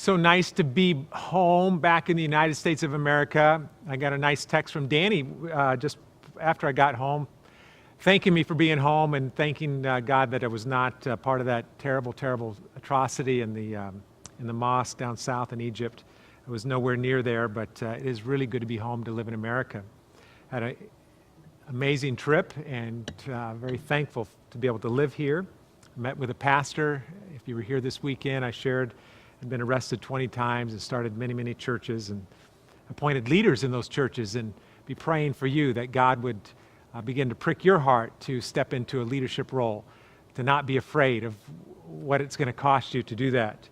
So nice to be home back in the United States of America. I got a nice text from Danny just after I got home, thanking me for being home and thanking God that I was not part of that terrible, terrible atrocity in the mosque down south in Egypt. I was nowhere near there, but it is really good to be home to live in America. Had an amazing trip and very thankful to be able to live here. I met with a pastor. If you were here this weekend, I shared I've been arrested 20 times and started many, many churches and appointed leaders in those churches, and be praying for you that God would begin to prick your heart to step into a leadership role, to not be afraid of what it's going to cost you to do that.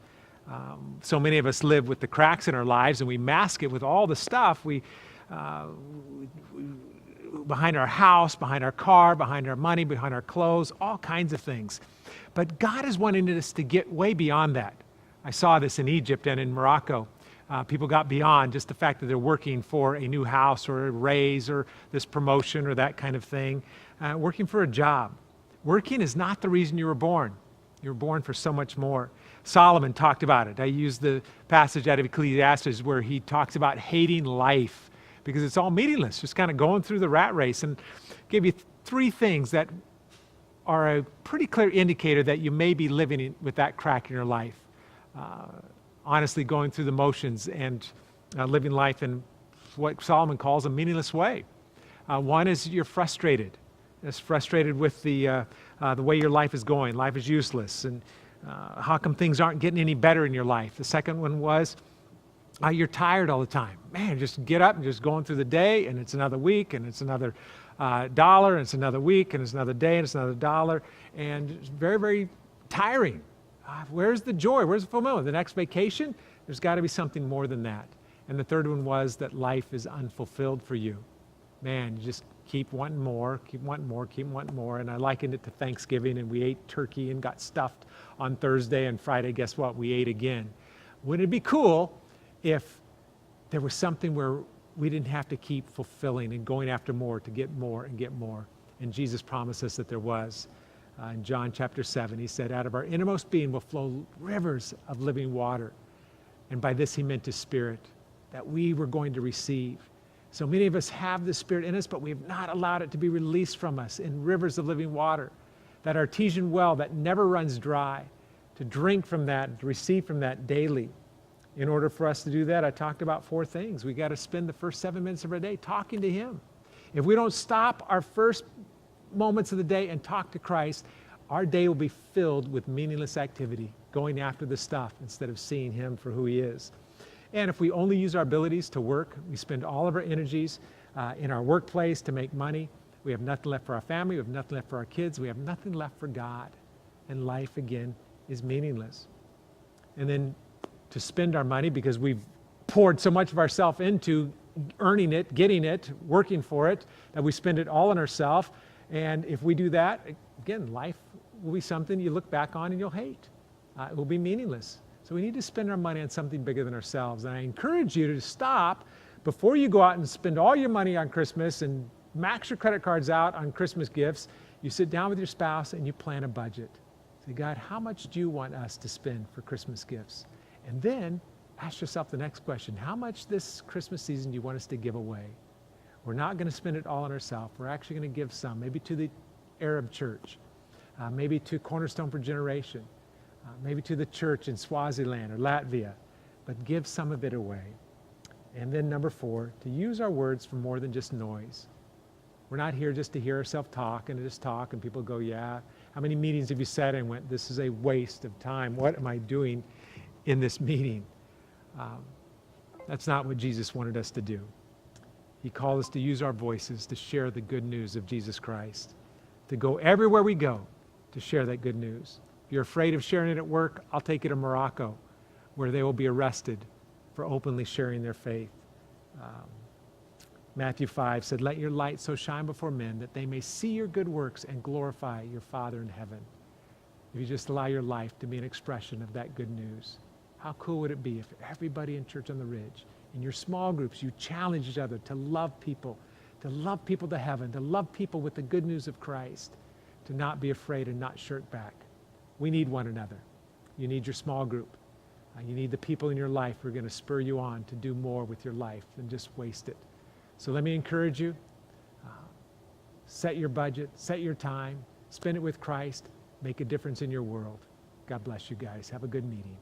So many of us live with the cracks in our lives and we mask it with all the stuff behind our house, behind our car, behind our money, behind our clothes, all kinds of things. But God is wanting us to get way beyond that. I saw this in Egypt and in Morocco. People got beyond just the fact that they're working for a new house or a raise or this promotion or that kind of thing. Working for a job. Working is not the reason you were born. You were born for so much more. Solomon talked about it. I used the passage out of Ecclesiastes where he talks about hating life because it's all meaningless, just kind of going through the rat race, and gave you three things that are a pretty clear indicator that you may be living with that crack in your life. Honestly going through the motions and living life in what Solomon calls a meaningless way. One is you're frustrated. It's frustrated with the way your life is going. Life is useless, and how come things aren't getting any better in your life? The second one was you're tired all the time. Man, just get up and just going through the day, and it's another week, and it's another dollar, and it's another week, and it's another day, and it's another dollar, and it's very, very tiring. Where's the joy? Where's the fulfillment? The next vacation? There's got to be something more than that. And the third one was that life is unfulfilled for you. Man, you just keep wanting more, keep wanting more, keep wanting more. And I likened it to Thanksgiving, and we ate turkey and got stuffed on Thursday, and Friday, guess what? We ate again. Wouldn't it be cool if there was something where we didn't have to keep fulfilling and going after more to get more and get more? And Jesus promised us that there was. In John chapter 7, he said, out of our innermost being will flow rivers of living water. And by this he meant his Spirit, that we were going to receive. So many of us have the Spirit in us, but we have not allowed it to be released from us in rivers of living water. That artesian well that never runs dry, to drink from that, to receive from that daily. In order for us to do that, I talked about four things. We got to spend the first 7 minutes of our day talking to him. If we don't stop our first moments of the day and talk to Christ, our day will be filled with meaningless activity, going after the stuff instead of seeing him for who he is. And if we only use our abilities to work, we spend all of our energies in our workplace to make money, we have nothing left for our family, we have nothing left for our kids, we have nothing left for God. And life, again, is meaningless. And then to spend our money because we've poured so much of ourselves into earning it, getting it, working for it, that we spend it all on ourselves. And if we do that, again, life will be something you look back on and you'll hate. It will be meaningless. So we need to spend our money on something bigger than ourselves. And I encourage you to stop before you go out and spend all your money on Christmas and max your credit cards out on Christmas gifts. You sit down with your spouse and you plan a budget. Say, God, how much do you want us to spend for Christmas gifts? And then ask yourself the next question. How much this Christmas season do you want us to give away? We're not going to spend it all on ourselves. We're actually going to give some, maybe to the Arab church, maybe to Cornerstone for Generation, maybe to the church in Swaziland or Latvia, but give some of it away. And then number 4, to use our words for more than just noise. We're not here just to hear ourselves talk and just talk and people go, yeah. How many meetings have you sat in and went, this is a waste of time. What am I doing in this meeting? That's not what Jesus wanted us to do. He called us to use our voices to share the good news of Jesus Christ, to go everywhere we go to share that good news. If you're afraid of sharing it at work, I'll take you to Morocco, where they will be arrested for openly sharing their faith. Matthew 5 said, let your light so shine before men that they may see your good works and glorify your Father in heaven. If you just allow your life to be an expression of that good news, how cool would it be if everybody in Church on the Ridge, in your small groups, you challenge each other to love people to heaven, to love people with the good news of Christ, to not be afraid and not shirk back. We need one another. You need your small group. You need the people in your life who are going to spur you on to do more with your life than just waste it. So let me encourage you. Set your budget, set your time, spend it with Christ, make a difference in your world. God bless you guys. Have a good meeting.